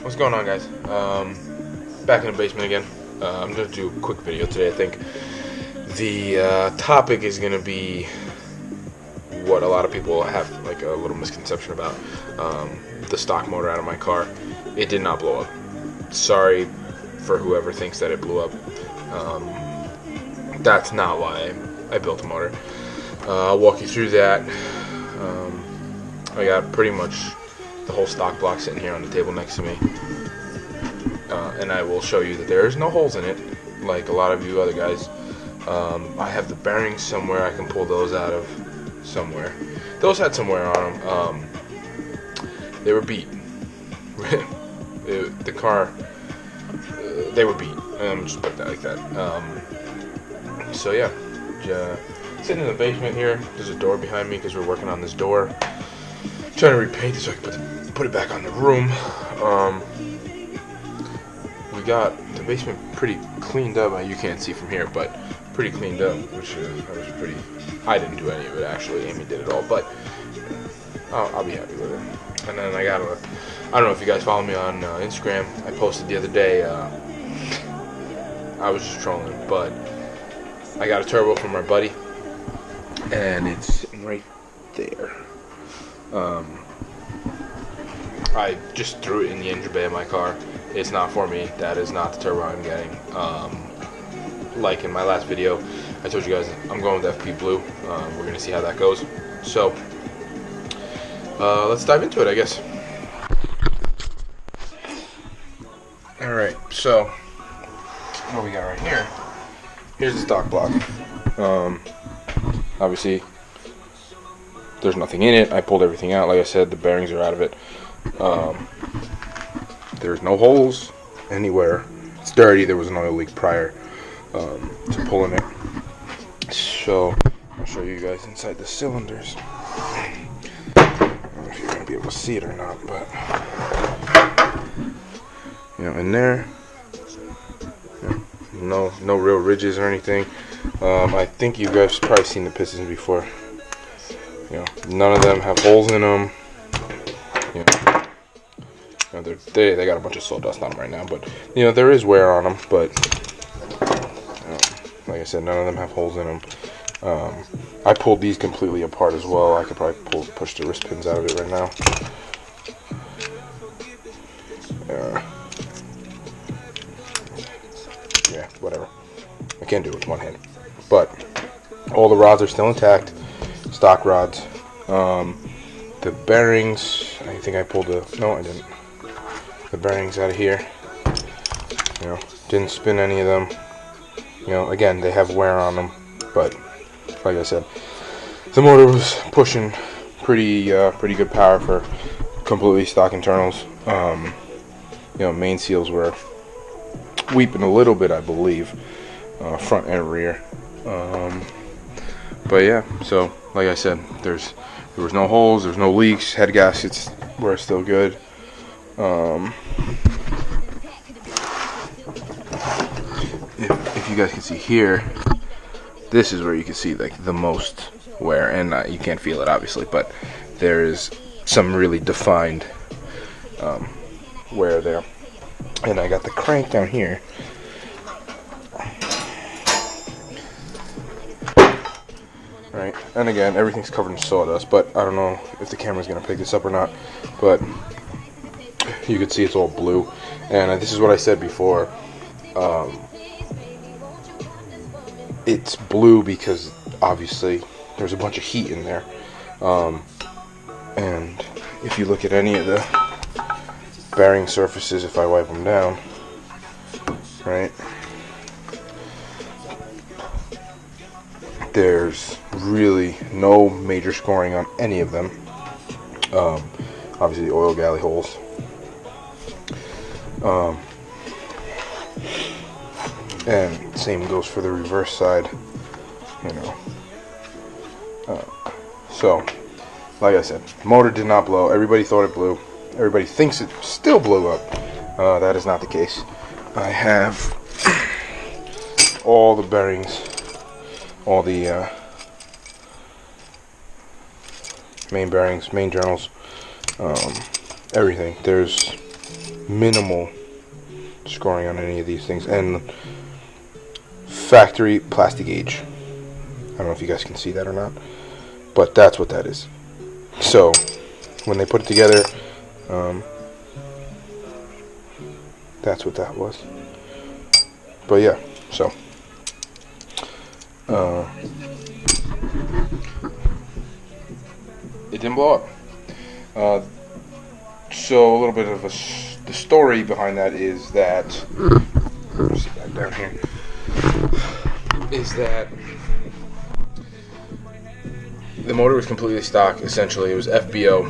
What's going on, guys? Back in the basement again. I'm gonna do a quick video today. I think the topic is gonna be what a lot of people have like a little misconception about. The stock motor out of my car. It did not blow up. Sorry for whoever thinks that it blew up. That's not why I built a motor. I'll walk you through that. I got pretty much the whole stock block sitting here on the table next to me, and I will show you that there's no holes in it like a lot of you other guys. I have the bearings somewhere. I can pull those out of somewhere. Those had some wear on them. They were beat. The car, they were beat. Just put that like that. So yeah, sitting in the basement here. There's a door behind me because we're working on this door. Trying to repaint it so I can put it back on the room. We got the basement pretty cleaned up. You can't see from here, but pretty cleaned up, which was pretty. I didn't do any of it actually. Amy did it all, but I'll be happy with it. And then I don't know if you guys follow me on Instagram. I posted the other day. I was just trolling, but I got a turbo from our buddy, and it's sitting right there. I just threw it in the engine bay of my car. It's not for me. That is not the turbo I'm getting. Like in my last video, I told you guys I'm going with FP Blue. We're going to see how that goes. So, let's dive into it, I guess. Alright, so, what we got right here, here's the stock block. Obviously, there's nothing in it. I pulled everything out. Like I said, the bearings are out of it. There's no holes anywhere. It's dirty. There was an oil leak prior to pulling it. So I'll show you guys inside the cylinders. I don't know if you're gonna be able to see it or not, but in there, no real ridges or anything. I think you guys have probably seen the pistons before. None of them have holes in them. They got a bunch of sawdust on them right now, but there is wear on them. But like I said, none of them have holes in them. I pulled these completely apart as well. I could probably push the wrist pins out of it right now. Yeah, whatever. I can't do it with one hand. But all the rods are still intact. Stock rods. The bearings, I think I pulled no, I didn't. The bearings out of here. Didn't spin any of them. Again, they have wear on them, but like I said, the motor was pushing pretty good power for completely stock internals. Main seals were weeping a little bit, I believe, front and rear. But yeah, so like I said, there was no holes, there's no leaks, head gaskets were still good. If you guys can see here, this is where you can see like the most wear, and you can't feel it obviously, but there is some really defined wear there. And I got the crank down here. Right, and again, everything's covered in sawdust, but I don't know if the camera's gonna pick this up or not, but you can see it's all blue. And this is what I said before. It's blue because obviously there's a bunch of heat in there. And if you look at any of the bearing surfaces, if I wipe them down, right, there's really no major scoring on any of them. Obviously the oil galley holes. And same goes for the reverse side. So like I said, motor did not blow. Everybody thought it blew. Everybody thinks it still blew up. That is not the case. I have all the bearings, all the main bearings, main journals, everything. There's minimal scoring on any of these things, and factory plastic gauge. I don't know if you guys can see that or not, but that's what that is. So when they put it together, that's what that was. But yeah, so it didn't blow up. So a little bit of the story behind that is that, let's see that down here, is that the motor was completely stock. Essentially, it was FBO,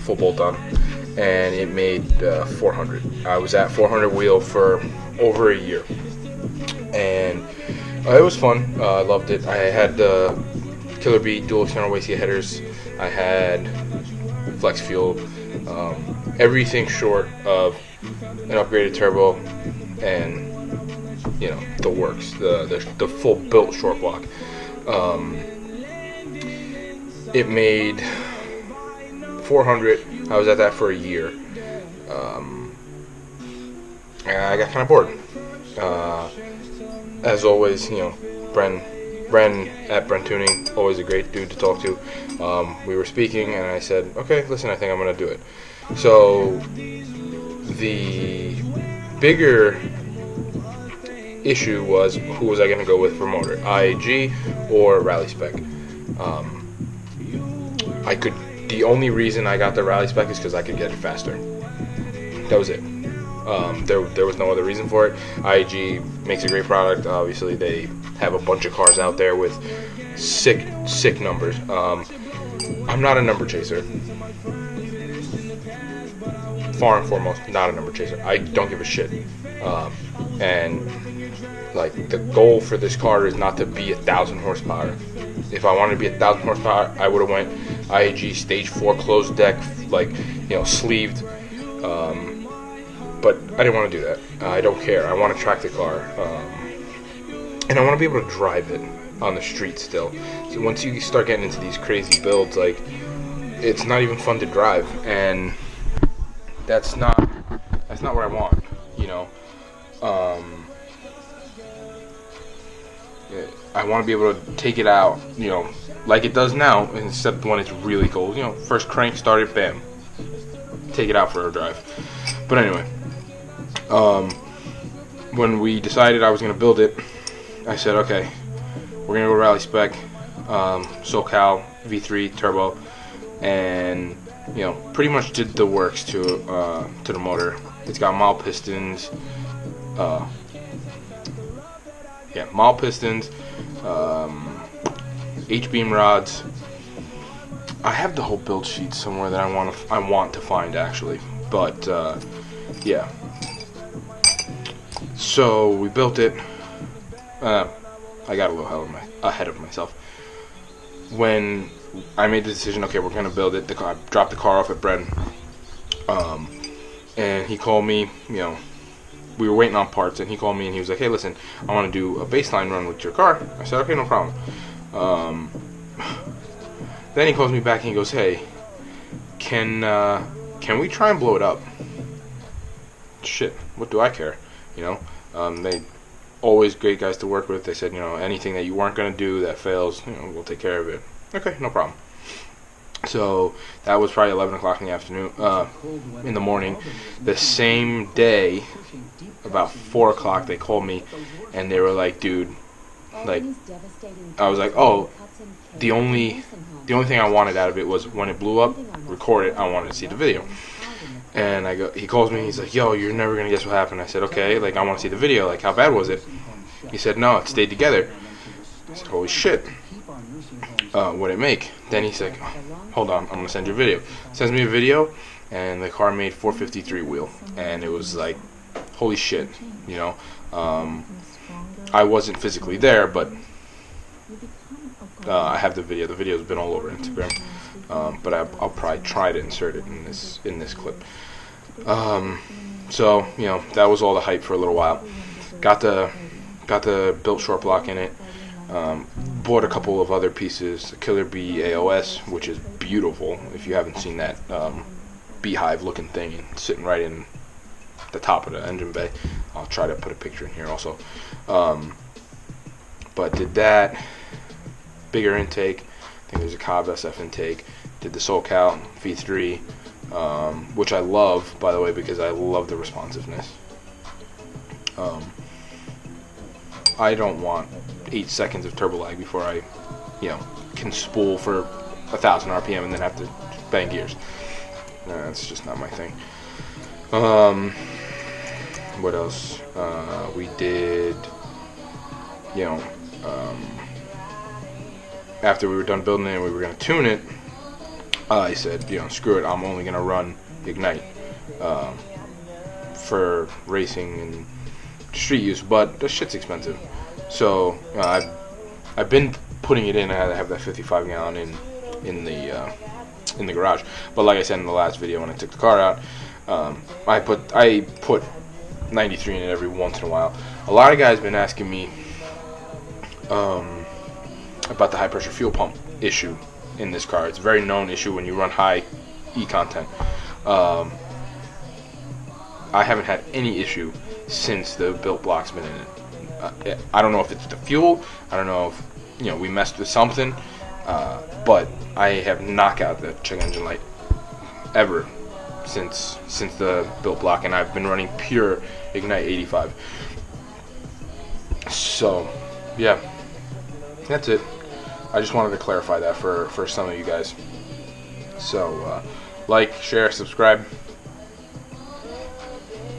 full bolt on, and it made 400. I was at 400 wheel for over a year, and it was fun. I loved it. I had the Killer Bee dual external wastegate headers. I had flex fuel, everything short of an upgraded turbo, and the works, the full built short block. It made 400. I was at that for a year. And I got kind of bored. As always, Bren at Bren Tuning, always a great dude to talk to. We were speaking, and I said, okay, listen, I think I'm going to do it. So the bigger issue was, who was I going to go with for motor, IAG or Rally Spec? The only reason I got the Rally Spec is because I could get it faster. That was it. There was no other reason for it. IAG makes a great product. Obviously, they have a bunch of cars out there with sick numbers. I'm not a number chaser. Far and foremost, not a number chaser. I don't give a shit. And like, the goal for this car is not to be 1,000 horsepower. If I wanted to be 1,000 horsepower, I would have went IAG stage 4 closed deck, sleeved. But I didn't want to do that. I don't care. I want to track the car, and I want to be able to drive it on the street still. So once you start getting into these crazy builds, it's not even fun to drive, and that's not what I want. I want to be able to take it out, like it does now, except when it's really cold. First crank, start it, bam, take it out for a drive. But anyway, when we decided I was going to build it, I said, okay, we're going to go Rally Spec, SoCal V3 turbo, and pretty much did the works to the motor. It's got mild pistons, mild pistons, H-beam rods. I have the whole build sheet somewhere that I want to find, actually, but yeah. So we built it. I got a little ahead of myself. When I made the decision, okay, we're gonna build it, I dropped the car off at Bren, and he called me. We were waiting on parts, and he called me and he was like, hey, listen, I want to do a baseline run with your car. I said, okay, no problem. Then he calls me back and he goes, hey, can we try and blow it up? Shit, what do I care? They always great guys to work with. They said, anything that you weren't going to do that fails, we'll take care of it. Okay, no problem. So that was probably 11 o'clock in the afternoon, in the morning. The same day, about 4 o'clock, they called me and they were like, dude, I was like, oh, the only thing I wanted out of it was when it blew up, record it. I wanted to see the video. And he calls me and he's like, yo, you're never gonna guess what happened. I said, okay, I want to see the video. How bad was it? He said, no, it stayed together. I said, holy shit. What'd it make? Then he's like, hold on, I'm gonna send you a video. Sends me a video, and the car made 453 wheel, and it was like, holy shit, I wasn't physically there, but I have the video. The video's been all over Instagram, but I'll probably try to insert it in this clip. So that was all the hype for a little while. Got the built short block in it. Bought a couple of other pieces, the Killer Bee AOS, which is beautiful. If you haven't seen that, beehive looking thing and sitting right in the top of the engine bay. I'll try to put a picture in here also. But did that, bigger intake. I think there's a Cobb SF intake. Did the SoCal V3, which I love, by the way, because I love the responsiveness. I don't want 8 seconds of turbo lag before I, can spool for 1,000 RPM and then have to bang gears. That's just not my thing. What else? We did, after we were done building it and we were going to tune it, I said, screw it, I'm only going to run Ignite for racing and street use, but this shit's expensive. So I've been putting it in. I have that 55 gallon in the garage. But like I said in the last video when I took the car out, I put 93 in it every once in a while. A lot of guys been asking me about the high pressure fuel pump issue in this car. It's a very known issue when you run high E content. I haven't had any issue since the built block's been in it. I don't know if it's the fuel. I don't know if we messed with something. But I have not got the check engine light ever since the built block, and I've been running pure Ignite 85. So yeah, that's it. I just wanted to clarify that for some of you guys. So like, share, subscribe,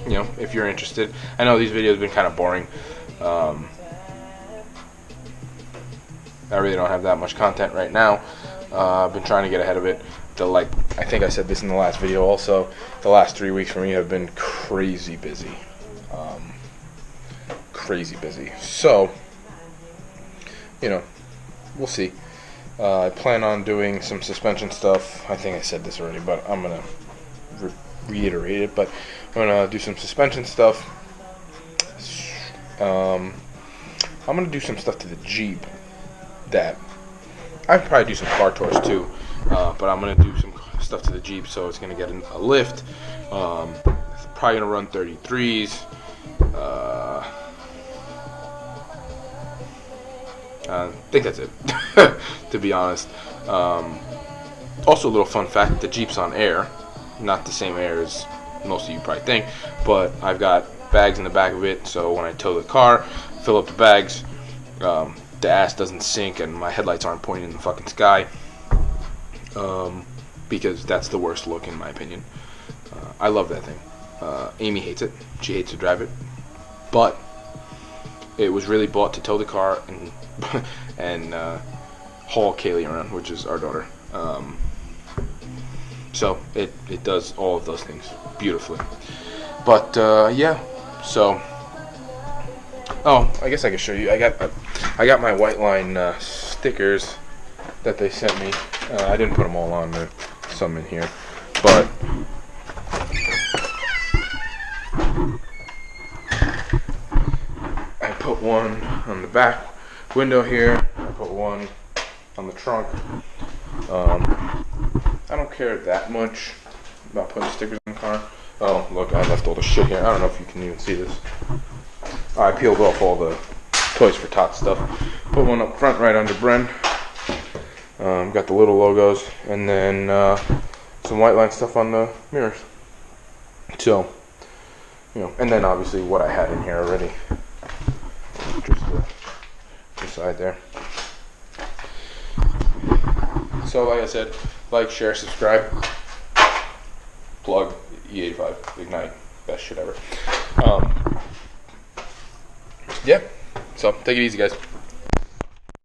if you're interested. I know these videos have been kind of boring. I really don't have that much content right now. I've been trying to get ahead of it. I think I said this in the last video also, the last 3 weeks for me have been crazy busy. Crazy busy. So, we'll see. I plan on doing some suspension stuff. I think I said this already, but I'm going to reiterate it. But I'm going to do some suspension stuff. I'm going to do some stuff to the Jeep that I'd probably do some car tours too, but I'm going to do some stuff to the Jeep, so it's going to get a lift. Probably going to run 33s. I think that's it, to be honest. Also, a little fun fact, the Jeep's on air. Not the same air as most of you probably think, but I've got bags in the back of it, so when I tow the car, fill up the bags, the ass doesn't sink and my headlights aren't pointing in the fucking sky, because that's the worst look in my opinion. I love that thing. Amy hates it. She hates to drive it, but it was really bought to tow the car and haul Kaylee around, which is our daughter. So it does all of those things beautifully. But yeah, so I guess I can show you. I got my White Line stickers that they sent me. I didn't put them all on. There's some in here, but I put one on the back window here. I put one on the trunk. I don't care that much about putting stickers in the car. Oh, look, I left all the shit here. I don't know if you can even see this. I peeled off all the Toys for Tots stuff. Put one up front right under Bren. Got the little logos, and then some White Line stuff on the mirrors. So, and then obviously what I had in here already. Just the side there. So, like I said, like, share, subscribe, plug E85 Ignite, best shit ever. Yeah, so take it easy, guys.